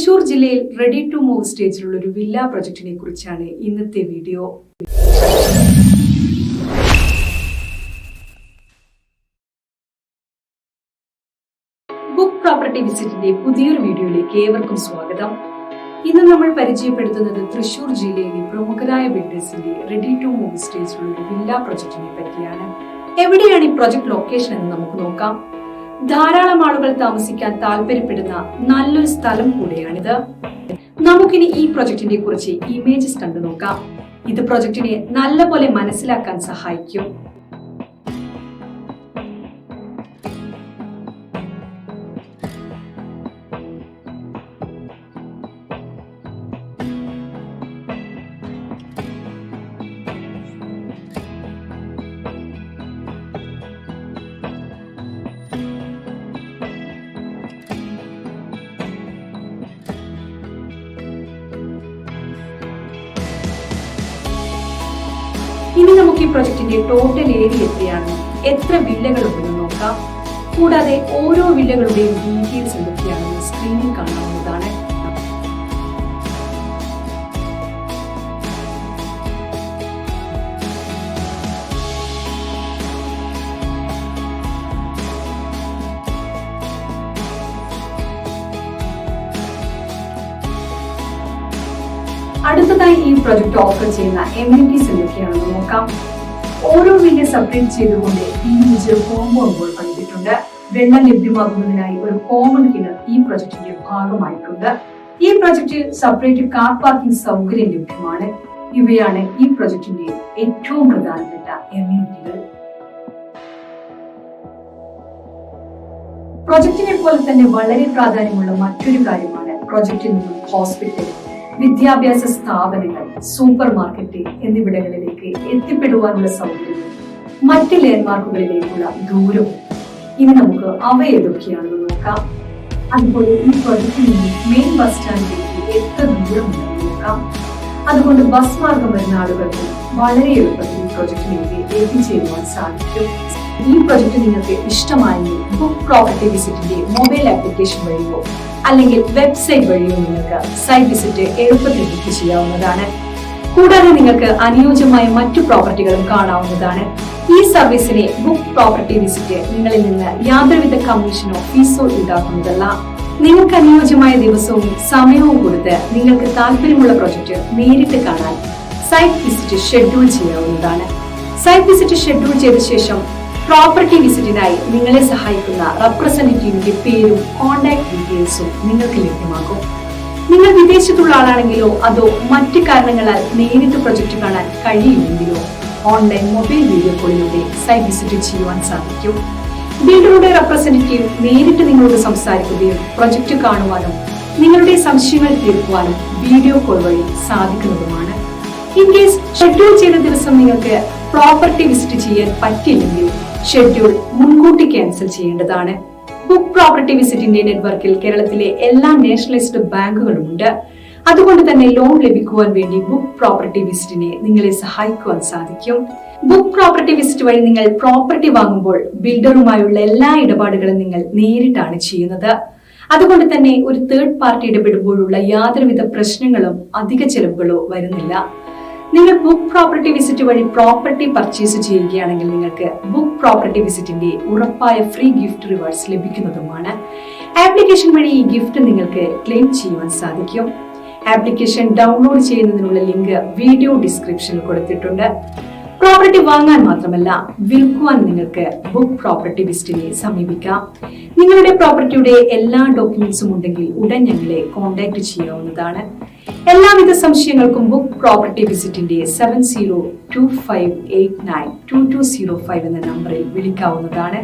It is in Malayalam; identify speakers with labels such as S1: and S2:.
S1: തൃശൂർ ജില്ലയിൽ റെഡി ടു മൂവ് സ്റ്റേജിലുള്ള ഒരു വില്ല പ്രൊജക്ടിനെ കുറിച്ചാണ് ഇന്നത്തെ വീഡിയോ. ബുക്ക് പ്രോപ്പർട്ടി വിസിറ്റിന്റെ പുതിയൊരു വീഡിയോയിലേക്ക് ഏവർക്കും സ്വാഗതം. ഇന്ന് നമ്മൾ പരിചയപ്പെടുത്തുന്നത് തൃശൂർ ജില്ലയിലെ പ്രമുഖരായ ബിൽഡേഴ്സിന്റെ റെഡി ടു മൂവ് സ്റ്റേജിലുള്ള ഒരു വില്ല പ്രൊജക്ടിനെ പറ്റിയാണ്. എവിടെയാണ് ഈ പ്രൊജക്ട് ലൊക്കേഷൻ എന്ന് നമുക്ക് നോക്കാം. ധാരാളം ആളുകൾ താമസിക്കാൻ താല്പര്യപ്പെടുന്ന നല്ലൊരു സ്ഥലം കൂടെയാണിത്. നമുക്കിനി ഈ പ്രൊജക്ടിനെ കുറിച്ച് ഇമേജസ് കണ്ടു നോക്കാം. ഇത് പ്രൊജക്ടിനെ നല്ലപോലെ മനസ്സിലാക്കാൻ സഹായിക്കും. ഇനി നമുക്ക് ഈ പ്രൊജക്ടിന്റെ ടോട്ടൽ ഏരിയ എത്രയാണെന്നും എത്ര വില്ലകളുണ്ടെന്ന് നോക്കാം. കൂടാതെ ഓരോ വില്ലകളുടെയും ഡീറ്റെയിൽസ് എന്തൊക്കെയാണെന്ന് സ്ക്രീനിൽ കാണാവുന്നതാണ്. അടുത്തതായി ഈ പ്രൊജക്ട് ഓഫർ ചെയ്യുന്ന എമ്യൂണിറ്റീസ് എന്തൊക്കെയാണെന്ന് നോക്കാം. ഓരോ വില്ല സെപ്പറേറ്റ് ചെയ്തുകൊണ്ട് ഇൻഡിവിജ്വൽ കോമ്പൗണ്ടുകൾ പണിതിട്ടുണ്ട്. വെള്ളം ലഭ്യമാകുന്നതിനായി ഒരു കോമൺ കിണർ ഈ പ്രൊജക്ടിന്റെ ഭാഗമായിട്ടുണ്ട്. ഈ പ്രൊജക്ടിൽ സെപ്പറേറ്റ് കാർ പാർക്കിംഗ് സൗകര്യം ലഭ്യമാണ്. ഇവയാണ് ഈ പ്രൊജക്ടിന്റെ ഏറ്റവും പ്രധാനപ്പെട്ട എമ്യൂണിറ്റികൾ. പ്രൊജക്ടിനെ പോലെ തന്നെ വളരെ പ്രാധാന്യമുള്ള മറ്റൊരു കാര്യമാണ് പ്രൊജക്ടിൽ നിന്നും ഹോസ്പിറ്റൽ, വിദ്യാഭ്യാസ സ്ഥാപനങ്ങൾ, സൂപ്പർ മാർക്കറ്റ് എന്നിവിടങ്ങളിലേക്ക് എത്തിപ്പെടുവാനുള്ള സൗകര്യം, മറ്റ് ലാൻഡ്മാർക്കുകളിലേക്കുള്ള ദൂരം. ഇനി നമുക്ക് അവ ഏതൊക്കെയാണെന്ന് നോക്കാം. അതുപോലെ ഈ പ്രൊജക്റ്റിൽ നിന്ന് മെയിൻ ബസ് സ്റ്റാൻഡിലേക്ക് എത്ര ദൂരമുണ്ടെന്ന് നോക്കാം. അതുകൊണ്ട് ബസ് മാർഗം വരുന്ന ആളുകൾക്ക് വളരെ എളുപ്പത്തിൽ ഈ പ്രൊജക്റ്റിലേക്ക് എത്തിച്ചേരുവാൻ സാധിക്കും. ഈ പ്രൊജക്ട് നിങ്ങൾക്ക് ഇഷ്ടമായെങ്കിൽ ബുക്ക് പ്രോപ്പർട്ടി വിസിറ്റിന്റെ മൊബൈൽ ആപ്ലിക്കേഷൻ വഴിയോ അല്ലെങ്കിൽ വെബ്സൈറ്റ് വഴിയോ നിങ്ങൾക്ക് സൈറ്റ് വിസിറ്റ് എളുപ്പത്തിൽ ബുക്ക് ചെയ്യാവുന്നതാണ്. കൂടാതെ നിങ്ങൾക്ക് അനുയോജ്യമായ മറ്റു പ്രോപ്പർട്ടികളും കാണാവുന്നതാണ്. ഈ സർവീസിനെ ബുക്ക് പ്രോപ്പർട്ടി വിസിറ്റ് നിങ്ങളിൽ നിന്ന് യാതൊരുവിധ കമ്മീഷനോ ഫീസോ ഈടാക്കുന്നതല്ല. നിങ്ങൾക്ക് അനുയോജ്യമായ ദിവസവും സമയവും കൊടുത്ത് നിങ്ങൾക്ക് താല്പര്യമുള്ള പ്രൊജക്ട് നേരിട്ട് കാണാൻ സൈറ്റ് വിസിറ്റ് ഷെഡ്യൂൾ ചെയ്യാവുന്നതാണ്. സൈറ്റ് വിസിറ്റ് ഷെഡ്യൂൾ ചെയ്ത ശേഷം പ്രോപ്പർട്ടി വിസിറ്റിനായി നിങ്ങളെ സഹായിക്കുന്ന റെപ്രസെന്റേറ്റീവിന്റെ പേരും കോൺടാക്ട് ഡീറ്റെയിൽസും നിങ്ങൾക്ക് ലഭ്യമാകും. നിങ്ങൾ വിദേശത്തുള്ള ആളാണെങ്കിലോ അതോ മറ്റു കാരണങ്ങളാൽ നേരിട്ട് പ്രൊജക്ട് കാണാൻ കഴിയുമെങ്കിലോ ഓൺലൈൻ മൊബൈൽ വീഡിയോ കോളിലൂടെ സൈറ്റ് വിസിറ്റ് ചെയ്യുവാൻ സാധിക്കും. ബിൽഡറുടെ റെപ്രസെന്റേറ്റീവ് നേരിട്ട് നിങ്ങളോട് സംസാരിക്കുകയും പ്രൊജക്ട് കാണുവാനും നിങ്ങളുടെ സംശയങ്ങൾ തീർക്കുവാനും വീഡിയോ കോൾ വഴി സാധിക്കുന്നതുമാണ്. ഇൻ കേസ് ഷെഡ്യൂൾ ചെയ്ത ദിവസം നിങ്ങൾക്ക് പ്രോപ്പർട്ടി വിസിറ്റ് ചെയ്യാൻ പറ്റില്ലെങ്കിൽ ഷെഡ്യൂൾ മുൻകൂട്ടി ക്യാൻസൽ ചെയ്യേണ്ടതാണ്. ബുക്ക് പ്രോപ്പർട്ടി വിസിറ്റിന്റെ നെറ്റ്വർക്കിൽ കേരളത്തിലെ എല്ലാ നാഷണലൈസ്ഡ് ബാങ്കുകളുമുണ്ട്. അതുകൊണ്ട് തന്നെ ലോൺ ലഭിക്കുവാൻ വേണ്ടി ബുക്ക് പ്രോപ്പർട്ടി വിസിറ്റിനെ നിങ്ങളെ സഹായിക്കുവാൻ സാധിക്കും. ബുക്ക് പ്രോപ്പർട്ടി വിസിറ്റ് വഴി നിങ്ങൾ പ്രോപ്പർട്ടി വാങ്ങുമ്പോൾ ബിൽഡറുമായുള്ള എല്ലാ ഇടപാടുകളും നിങ്ങൾ നേരിട്ടാണ് ചെയ്യുന്നത്. അതുകൊണ്ട് തന്നെ ഒരു തേർഡ് പാർട്ടി ഇടപെടുമ്പോഴുള്ള യാതൊരുവിധ പ്രശ്നങ്ങളും അധിക ചെലവുകളോ വരുന്നില്ല. നിങ്ങൾ ബുക്ക് പ്രോപ്പർട്ടി വിസിറ്റ് വഴി പ്രോപ്പർട്ടി പർച്ചേസ് ചെയ്യുകയാണെങ്കിൽ നിങ്ങൾക്ക് ബുക്ക് പ്രോപ്പർട്ടി വിസിറ്റിന്റെ ഉറപ്പായ ഫ്രീ ഗിഫ്റ്റ് റിവാർഡ്സ് ലഭിക്കുന്നതുമാണ്. ആപ്ലിക്കേഷൻ വഴി ഈ ഗിഫ്റ്റ് നിങ്ങൾക്ക് ക്ലെയിം ചെയ്യുവാൻ സാധിക്കും. ആപ്ലിക്കേഷൻ ഡൗൺലോഡ് ചെയ്യുന്നതിനുള്ള ലിങ്ക് വീഡിയോ ഡിസ്ക്രിപ്ഷനിൽ കൊടുത്തിട്ടുണ്ട്. പ്രോപ്പർട്ടി വാങ്ങാൻ മാത്രമല്ല വിൽക്കുവാൻ നിങ്ങൾക്ക് ബുക്ക് പ്രോപ്പർട്ടി വിസിറ്റിനെ സമീപിക്കാം. നിങ്ങളുടെ പ്രോപ്പർട്ടിയുടെ എല്ലാ ഡോക്യുമെന്റ്സും ഉണ്ടെങ്കിൽ ഉടൻ ഞങ്ങളെ കോൺടാക്ട് ചെയ്യാവുന്നതാണ്. എല്ലാവിധ സംശയങ്ങൾക്കും ബുക്ക് പ്രോപ്പർട്ടി വിസിറ്റിന്റെ 7025892205 എന്ന നമ്പറിൽ വിളിക്കാവുന്നതാണ്.